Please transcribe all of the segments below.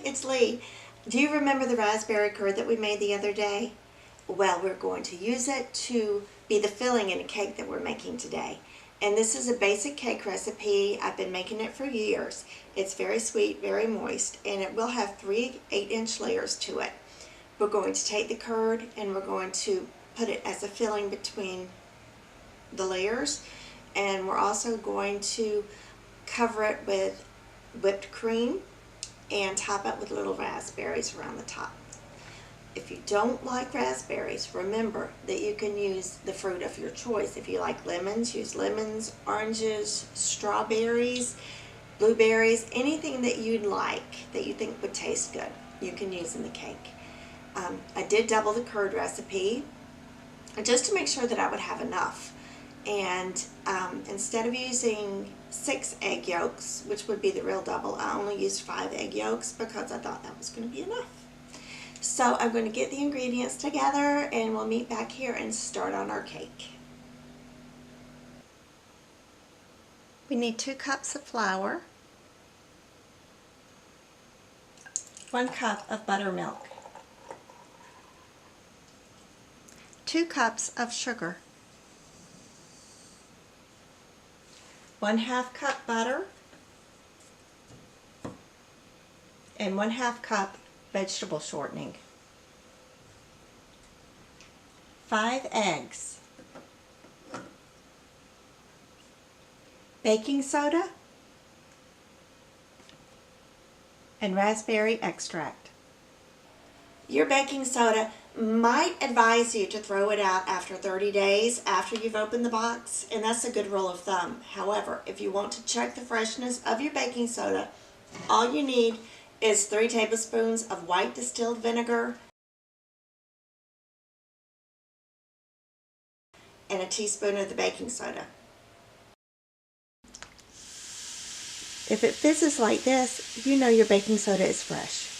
it's Lee. Do you remember the raspberry curd that we made the other day? Well, we're going to use it to be the filling in a cake that we're making today. And this is a basic cake recipe. I've been making it for years. It's very sweet, very moist, and it will have 3 8-inch layers to it. We're going to take the curd and we're going to put it as a filling between the layers, and we're also going to cover it with whipped cream and top it with little raspberries around the top. If you don't like raspberries, remember that you can use the fruit of your choice. If you like lemons, use lemons, oranges, strawberries, blueberries, anything that you'd like that you think would taste good, you can use in the cake. I did double the curd recipe just to make sure that I would have enough. And instead of using 6 egg yolks, which would be the real double, I only used 5 egg yolks because I thought that was going to be enough. So I'm going to get the ingredients together and we'll meet back here and start on our cake. We need 2 cups of flour, 1 cup of buttermilk, 2 cups of sugar, 1/2 cup butter, and 1/2 cup vegetable shortening, 5 eggs, baking soda, and raspberry extract. Your baking soda might advise you to throw it out after 30 days after you've opened the box, and that's a good rule of thumb. However, if you want to check the freshness of your baking soda, all you need is 3 tablespoons of white distilled vinegar and a teaspoon of the baking soda. If it fizzes like this, you know your baking soda is fresh.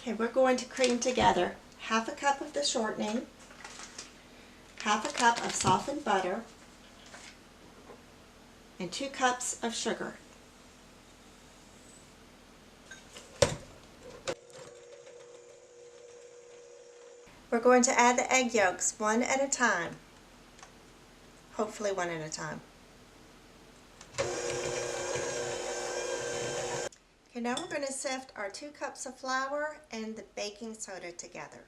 Okay, we're going to cream together 1/2 cup of the shortening, 1/2 cup of softened butter, and 2 cups of sugar. We're going to add the egg yolks one at a time, hopefully one at a time. Okay, now we're going to sift our 2 cups of flour and the baking soda together.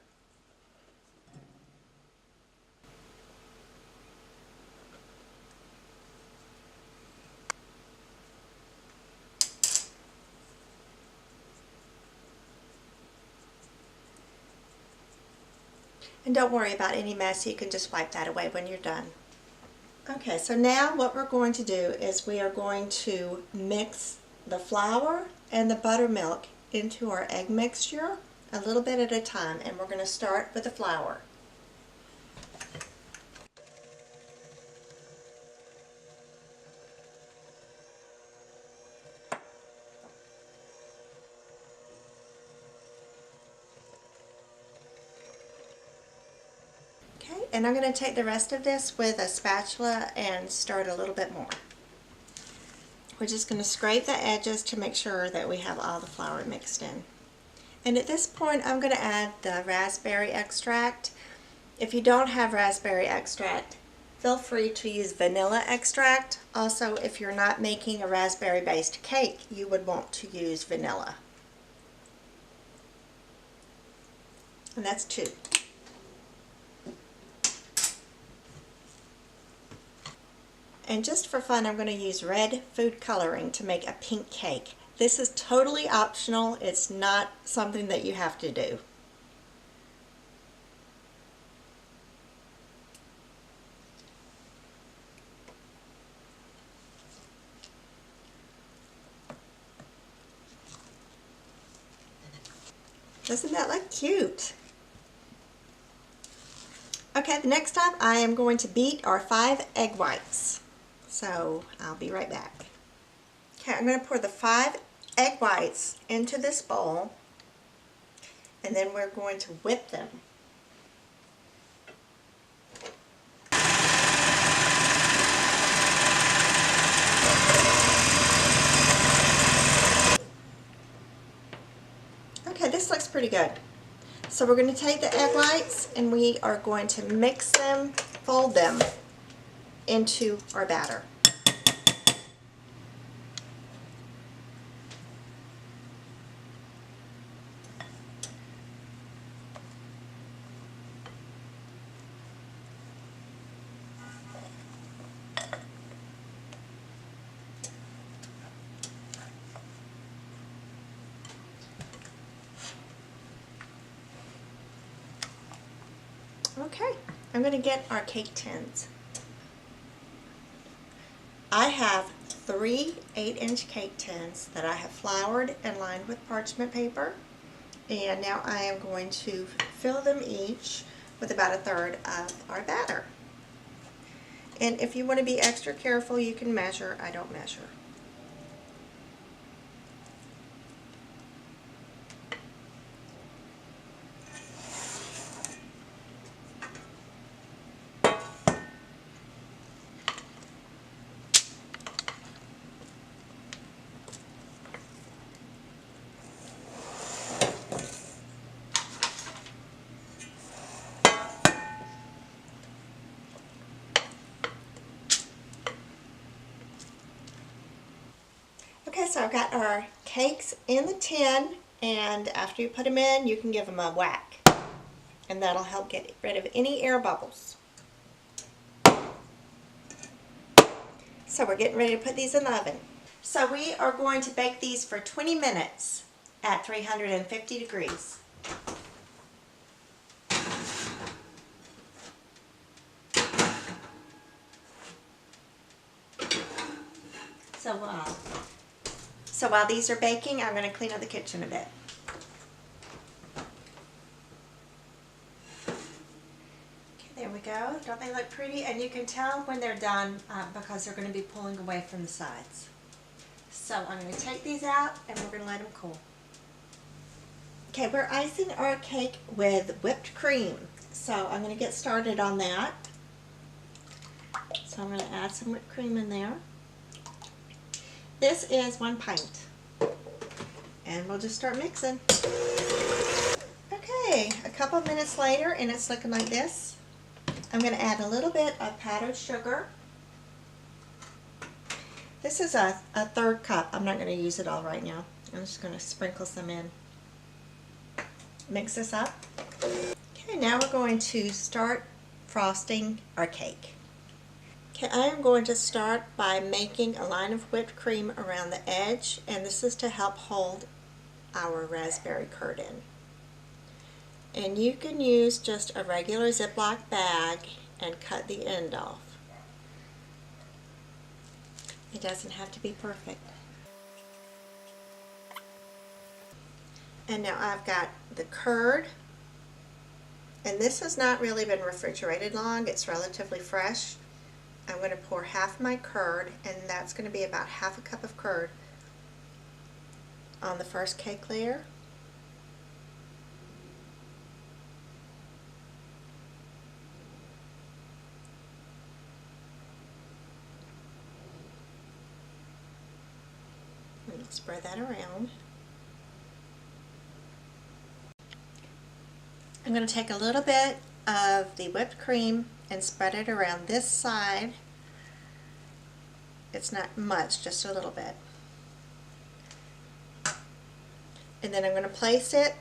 And don't worry about any mess, you can just wipe that away when you're done. Okay, so now what we're going to do is we are going to mix the flour and the buttermilk into our egg mixture a little bit at a time, and we're going to start with the flour. Okay, and I'm going to take the rest of this with a spatula and stir it a little bit more. We're just going to scrape the edges to make sure that we have all the flour mixed in. And at this point I'm going to add the raspberry extract. If you don't have raspberry extract, feel free to use vanilla extract. Also, if you're not making a raspberry based cake, you would want to use vanilla. And that's 2. And just for fun, I'm going to use red food coloring to make a pink cake. This is totally optional. It's not something that you have to do. Doesn't that look cute? Okay, the next step, I am going to beat our 5 egg whites. So I'll be right back. Okay, I'm going to pour the 5 egg whites into this bowl, and then we're going to whip them. this looks pretty good. So we're going to take the egg whites and we are going to mix them, fold them into our batter. Okay, I'm going to get our cake tins. I have 3 8-inch cake tins that I have floured and lined with parchment paper. And now I am going to fill them each with about 1/3 of our batter. And if you want to be extra careful, you can measure. I don't measure. Okay, so I've got our cakes in the tin, and after you put them in, you can give them a whack, and that'll help get rid of any air bubbles. So we're getting ready to put these in the oven. So we are going to bake these for 20 minutes at 350 degrees. So while these are baking, I'm going to clean up the kitchen a bit. Okay, there we go. Don't they look pretty? And you can tell when they're done because they're going to be pulling away from the sides. So I'm going to take these out and we're going to let them cool. Okay, we're icing our cake with whipped cream. So I'm going to get started on that. So I'm going to add some whipped cream in there. This is 1 pint. And we'll just start mixing. Okay, a couple minutes later and it's looking like this. I'm going to add a little bit of powdered sugar. This is a 1/3 cup. I'm not going to use it all right now. I'm just going to sprinkle some in. Mix this up. Okay, now we're going to start frosting our cake. Okay, I am going to start by making a line of whipped cream around the edge, and this is to help hold our raspberry curd in. And you can use just a regular Ziploc bag and cut the end off. It doesn't have to be perfect. And now I've got the curd, and this has not really been refrigerated long. It's relatively fresh. I'm going to pour half my curd, and that's going to be about 1/2 cup of curd on the first cake layer. And spread that around. I'm going to take a little bit of the whipped cream and spread it around this side. It's not much, just a little bit. And then I'm going to place it,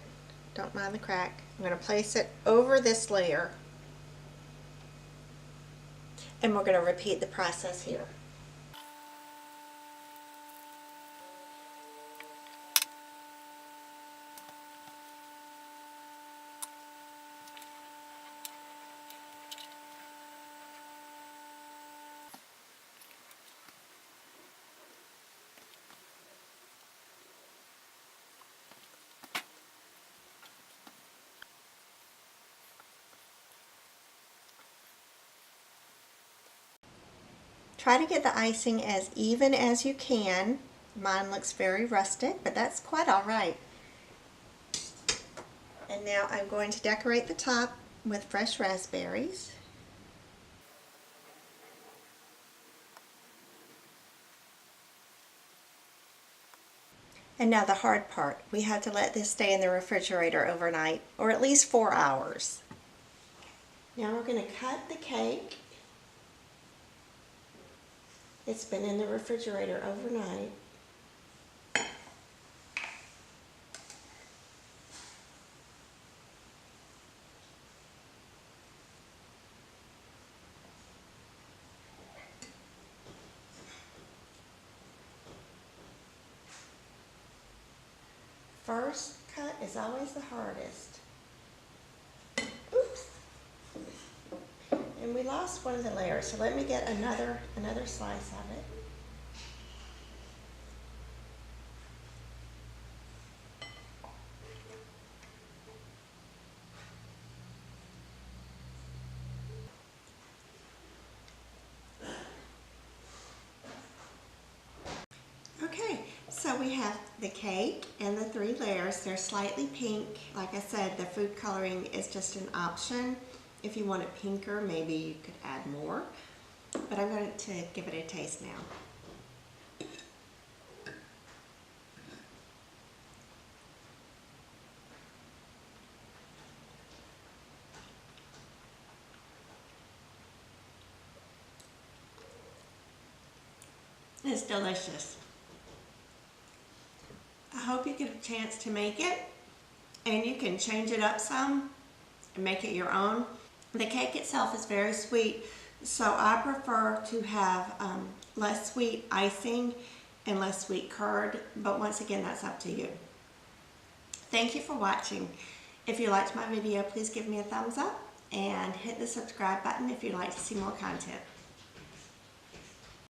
don't mind the crack, I'm going to place it over this layer. And we're going to repeat the process here. Try to get the icing as even as you can. Mine looks very rustic, but that's quite all right. And now I'm going to decorate the top with fresh raspberries. And now the hard part, we have to let this stay in the refrigerator overnight, or at least 4 hours. Now we're going to cut the cake. It's been in the refrigerator overnight. First cut is always the hardest. Oops. And we lost one of the layers, so let me get another slice of it. Okay, so we have the cake and the 3 layers. They're slightly pink. Like I said, the food coloring is just an option. If you want it pinker, maybe you could add more. But I'm going to give it a taste now. It's delicious. I hope you get a chance to make it, and you can change it up some and make it your own. The cake itself is very sweet, so I prefer to have less sweet icing and less sweet curd, but once again, that's up to you. Thank you for watching. If you liked my video, please give me a thumbs up and hit the subscribe button if you'd like to see more content.